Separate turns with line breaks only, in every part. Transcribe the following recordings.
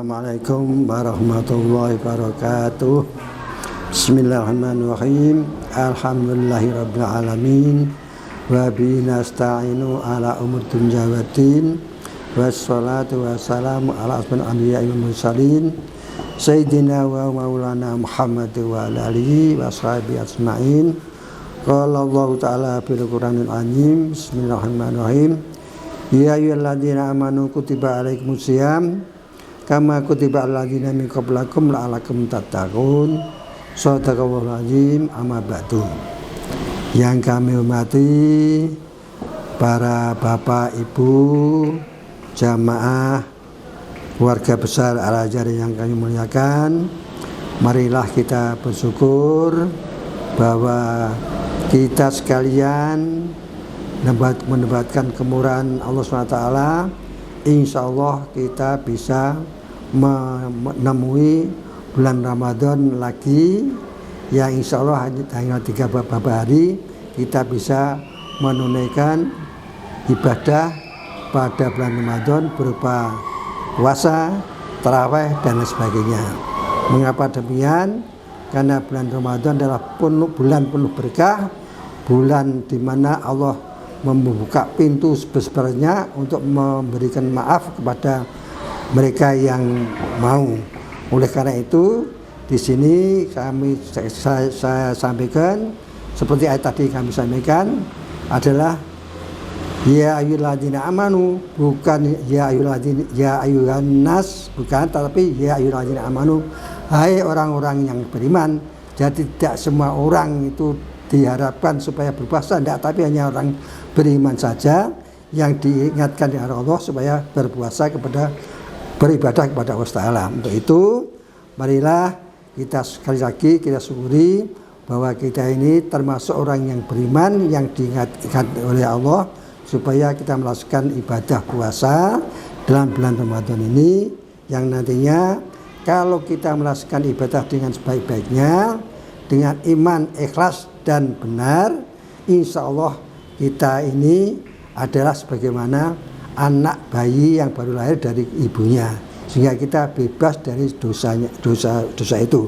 Assalamualaikum warahmatullahi wabarakatuh. Bismillahirrahmanirrahim. Alhamdulillahirabbil alamin. Wa bihi nasta'inu ala umur dunya waddin. Wassalatu wassalamu ala asyrofil anbiya'i wal mursalin. Sayyidina wa maulana Muhammad wa ala alihi wa sahbihi ajma'in. Qala Allah ta'ala fil Qur'anil azim. Bismillahirrahmanirrahim. Ya ayyuhalladzina amanu kutiba alaikumusiyam kama kutiba alal ladzina min qablikum la'allakum tattaqun. Shadaqallahul azim. Amma ba'du. Yang kami hormati para bapak, ibu, jamaah, keluarga besar Al-Azhar yang kami muliakan, marilah kita bersyukur bahwa kita sekalian mendapatkan kemurahan Allah SWT. Insya Allah kita bisa menemui bulan Ramadan lagi yang insya Allah hanya 3 beberapa hari kita bisa menunaikan ibadah pada bulan Ramadan berupa puasa, tarawih dan sebagainya. Mengapa demikian? Karena bulan Ramadan adalah bulan penuh berkah, bulan di mana Allah membuka pintu sebesar-besarnya untuk memberikan maaf kepada mereka yang mau. Oleh karena itu di sini saya sampaikan seperti ayat tadi kami sampaikan adalah ya ayyuhalladzina amanu, bukan ya ayyuhan nas, bukan, tetapi ya ayyuhalladzina amanu, hai orang-orang yang beriman. Jadi tidak semua orang itu diharapkan supaya berpuasa, tidak, tapi hanya orang beriman saja yang diingatkan oleh Allah supaya berpuasa beribadah kepada Allah Ta'ala. Untuk itu marilah kita sekali lagi kita syukuri bahwa kita ini termasuk orang yang beriman yang diingatkan oleh Allah supaya kita melakukan ibadah puasa dalam bulan Ramadan ini, yang nantinya kalau kita melakukan ibadah dengan sebaik-baiknya, dengan iman, ikhlas dan benar, insya Allah kita ini adalah sebagaimana anak bayi yang baru lahir dari ibunya, sehingga kita bebas dari dosa itu.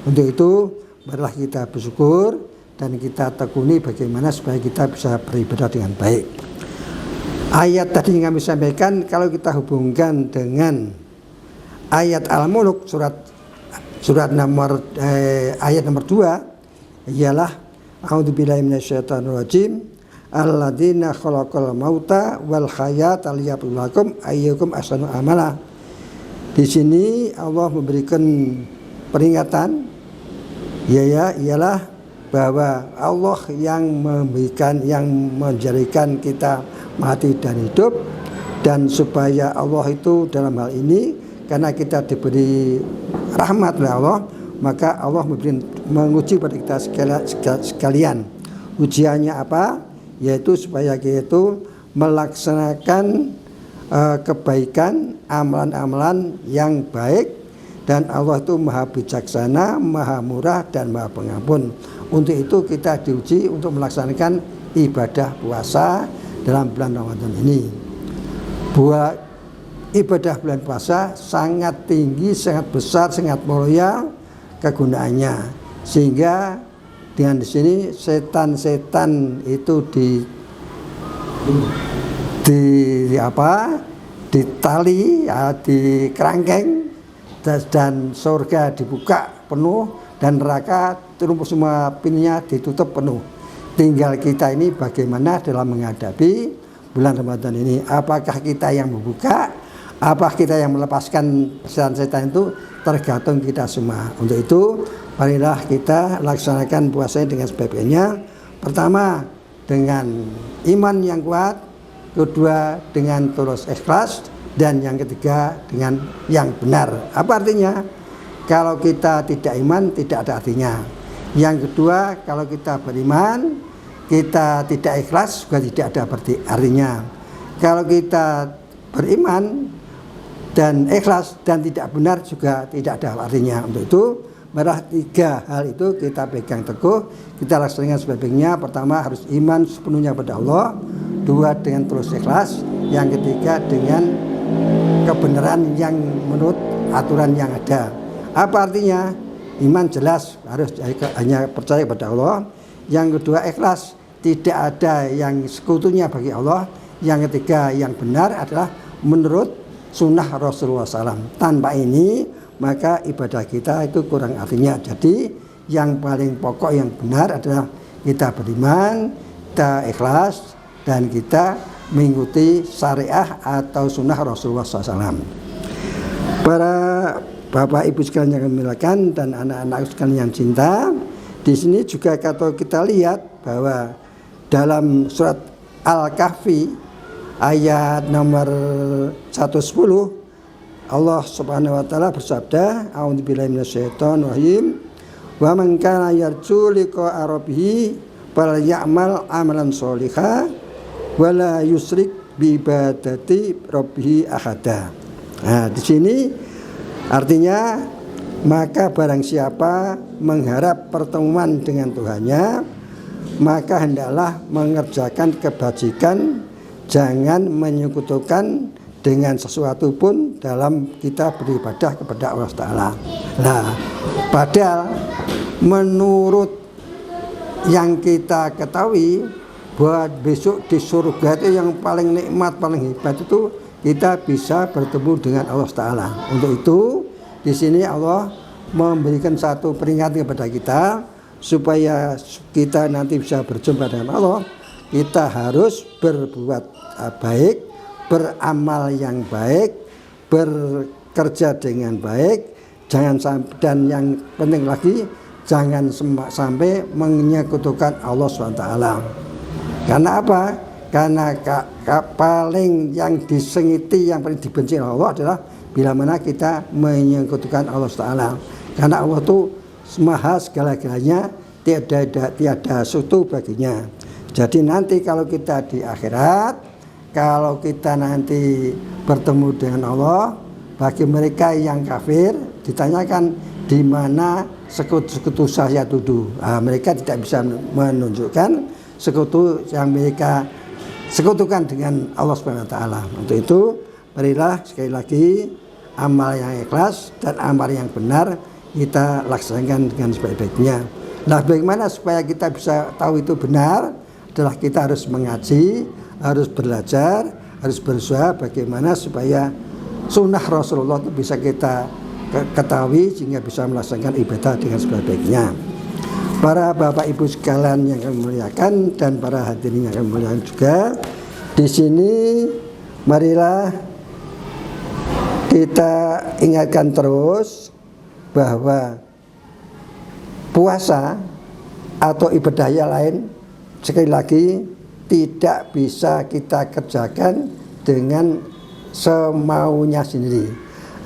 Untuk itu marilah kita bersyukur dan kita tekuni bagaimana supaya kita bisa beribadah dengan baik. Ayat tadi yang kami sampaikan kalau kita hubungkan dengan ayat Al-Mulk surat nomor ayat nomor 2 ialah a'udzubillahi minasyaitonirrajim alladzina khalaqal mauta wal hayata liyabluwakum ayyukum ahsanu amala. Di sini Allah memberikan peringatan ialah bahwa Allah yang menjadikan kita mati dan hidup, dan supaya Allah itu dalam hal ini karena kita diberi rahmat oleh Allah, maka Allah menguji pada kita sekalian. Ujiannya apa? Yaitu supaya kita itu melaksanakan kebaikan, amalan-amalan yang baik, dan Allah itu maha bijaksana, maha murah dan maha pengampun. Untuk itu kita diuji untuk melaksanakan ibadah puasa dalam bulan Ramadan ini. Buat ibadah bulan puasa sangat tinggi, sangat besar, sangat mulia kegunaannya, sehingga dengan di sini setan-setan itu ditali, di kerangkeng, dan surga dibuka penuh dan neraka semua pintunya ditutup penuh. Tinggal kita ini bagaimana dalam menghadapi bulan Ramadan ini. Apakah kita yang membuka, apakah kita yang melepaskan setan-setan itu, tergantung kita semua. Untuk itu marilah kita laksanakan puasanya dengan sebaik-baiknya. Pertama dengan iman yang kuat, kedua dengan tulus ikhlas, dan yang ketiga dengan yang benar. Apa artinya? Kalau kita tidak iman tidak ada artinya. Yang kedua, kalau kita beriman kita tidak ikhlas juga tidak ada artinya. Kalau kita beriman dan ikhlas dan tidak benar juga tidak ada artinya. Untuk itu malah 3 hal itu kita pegang teguh, kita laksanakan sebaik-baiknya. Pertama harus iman sepenuhnya pada Allah, 2 dengan tulus ikhlas, yang ketiga dengan kebenaran yang menurut aturan yang ada. Apa artinya? Iman jelas harus hanya percaya kepada Allah. Yang kedua ikhlas, tidak ada yang sekutunya bagi Allah. Yang ketiga yang benar adalah menurut sunnah Rasulullah SAW. Tanpa ini maka ibadah kita itu kurang artinya. Jadi yang paling pokok yang benar adalah kita beriman, kita ikhlas, dan kita mengikuti syariah atau sunnah Rasulullah SAW. Para Bapak Ibu sekalian yang kami muliakan dan anak-anak sekalian yang cinta, di sini juga kalau kita lihat bahwa dalam surat Al-Kahfi ayat nomor 110 Allah Subhanahu wa taala bersabda, a'udzubillahi minasyaitonir rajim, wa man kana yarju liqa'a rabbih falyamal amalan sholihan wa la yusyrik bi ibadati rabbih ahada. Nah, di sini artinya maka barang siapa mengharap pertemuan dengan Tuhannya, maka hendaklah mengerjakan kebajikan, jangan menyekutukan dengan sesuatu pun dalam kita beribadah kepada Allah Ta'ala. Nah, padahal menurut yang kita ketahui bahwa besok di surga itu yang paling nikmat, paling hebat itu kita bisa bertemu dengan Allah Ta'ala. Untuk itu di sini Allah memberikan satu peringatan kepada kita supaya kita nanti bisa berjumpa dengan Allah. Kita harus berbuat baik, beramal yang baik, bekerja dengan baik, jangan sampai, dan yang penting lagi jangan sampai menyekutukan Allah SWT. Karena apa? Karena paling yang disengiti, yang paling dibenci oleh Allah adalah bila mana kita menyekutukan Allah SWT. Karena Allah itu maha segala-galanya, tiada suatu baginya. Jadi nanti kalau kita di akhirat, kalau kita nanti bertemu dengan Allah, bagi mereka yang kafir ditanyakan di mana sekutu saya tuduh. Mereka tidak bisa menunjukkan sekutu yang mereka sekutukan dengan Allah Subhanahu wa taala. Untuk itu, marilah sekali lagi amal yang ikhlas dan amal yang benar kita laksanakan dengan sebaik-baiknya. Nah, bagaimana supaya kita bisa tahu itu benar? Adalah kita harus mengaji, harus belajar, harus berusaha bagaimana supaya sunnah Rasulullah itu bisa kita ketahui sehingga bisa melaksanakan ibadah dengan sebaik-baiknya. Para Bapak Ibu sekalian yang kami muliakan dan para hadirin yang kami muliakan juga, di sini marilah kita ingatkan terus bahwa puasa atau ibadah yang lain sekali lagi tidak bisa kita kerjakan dengan semaunya sendiri.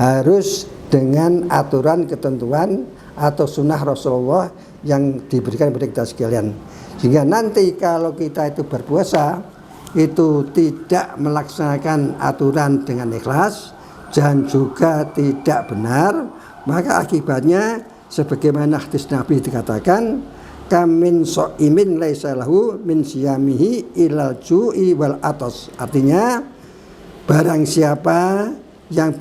Harus dengan aturan ketentuan atau sunnah Rasulullah yang diberikan kepada kita sekalian. Sehingga nanti kalau kita itu berpuasa itu tidak melaksanakan aturan dengan ikhlas dan juga tidak benar, maka akibatnya sebagaimana hadis Nabi dikatakan, kamin so'imin laisa lahu min siyamihi ilal ju'i wal atos. Artinya barang siapa yang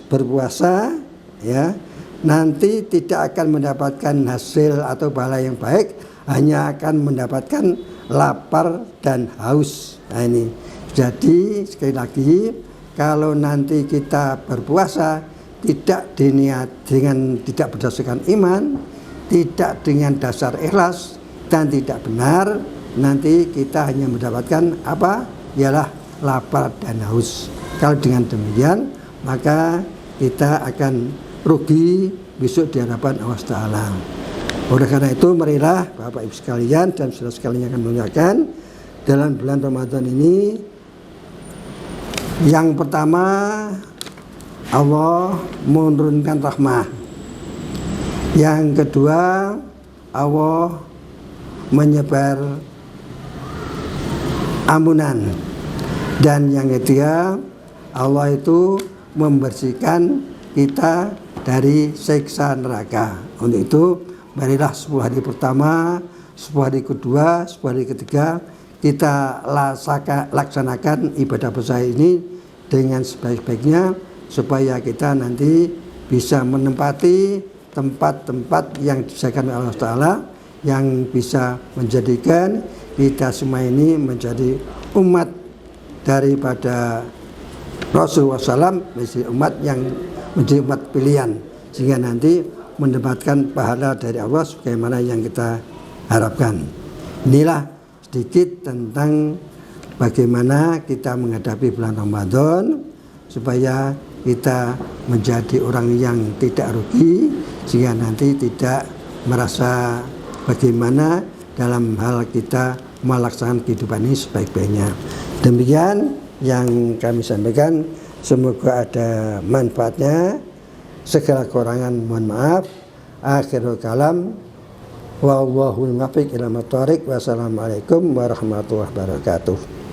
berpuasa ya, nanti tidak akan mendapatkan hasil atau pahala yang baik, hanya akan mendapatkan lapar dan haus. Nah ini, jadi sekali lagi kalau nanti kita berpuasa tidak diniat dengan tidak berdasarkan iman, tidak dengan dasar ikhlas dan tidak benar, nanti kita hanya mendapatkan apa? Ialah lapar dan haus. Kalau dengan demikian maka kita akan rugi besok di hadapan Allah Ta'ala. Oleh karena itu marilah Bapak Ibu sekalian dan saudara sekalian yang akan muliakan, dalam bulan Ramadan ini yang pertama Allah menurunkan rahmah. Yang kedua, Allah menyebar ampunan. Dan yang ketiga, Allah itu membersihkan kita dari siksa neraka. Untuk itu, marilah 10 hari pertama, 10 hari kedua, 10 hari ketiga, kita laksanakan ibadah puasa ini dengan sebaik-baiknya supaya kita nanti bisa menempati tempat-tempat yang disediakan oleh Allah Ta'ala, yang bisa menjadikan kita semua ini menjadi umat daripada Rasulullah SAW, menjadi umat yang menjadi umat pilihan, sehingga nanti mendapatkan pahala dari Allah sebagaimana yang kita harapkan. Inilah sedikit tentang bagaimana kita menghadapi bulan Ramadan supaya kita menjadi orang yang tidak rugi, sehingga nanti tidak merasa bagaimana dalam hal kita melaksanakan kehidupan ini sebaik-baiknya. Demikian yang kami sampaikan, semoga ada manfaatnya. Segala kekurangan mohon maaf. Akhirul kalam, wallahul muwaffiq ila thoriq. Wassalamualaikum warahmatullahi wabarakatuh.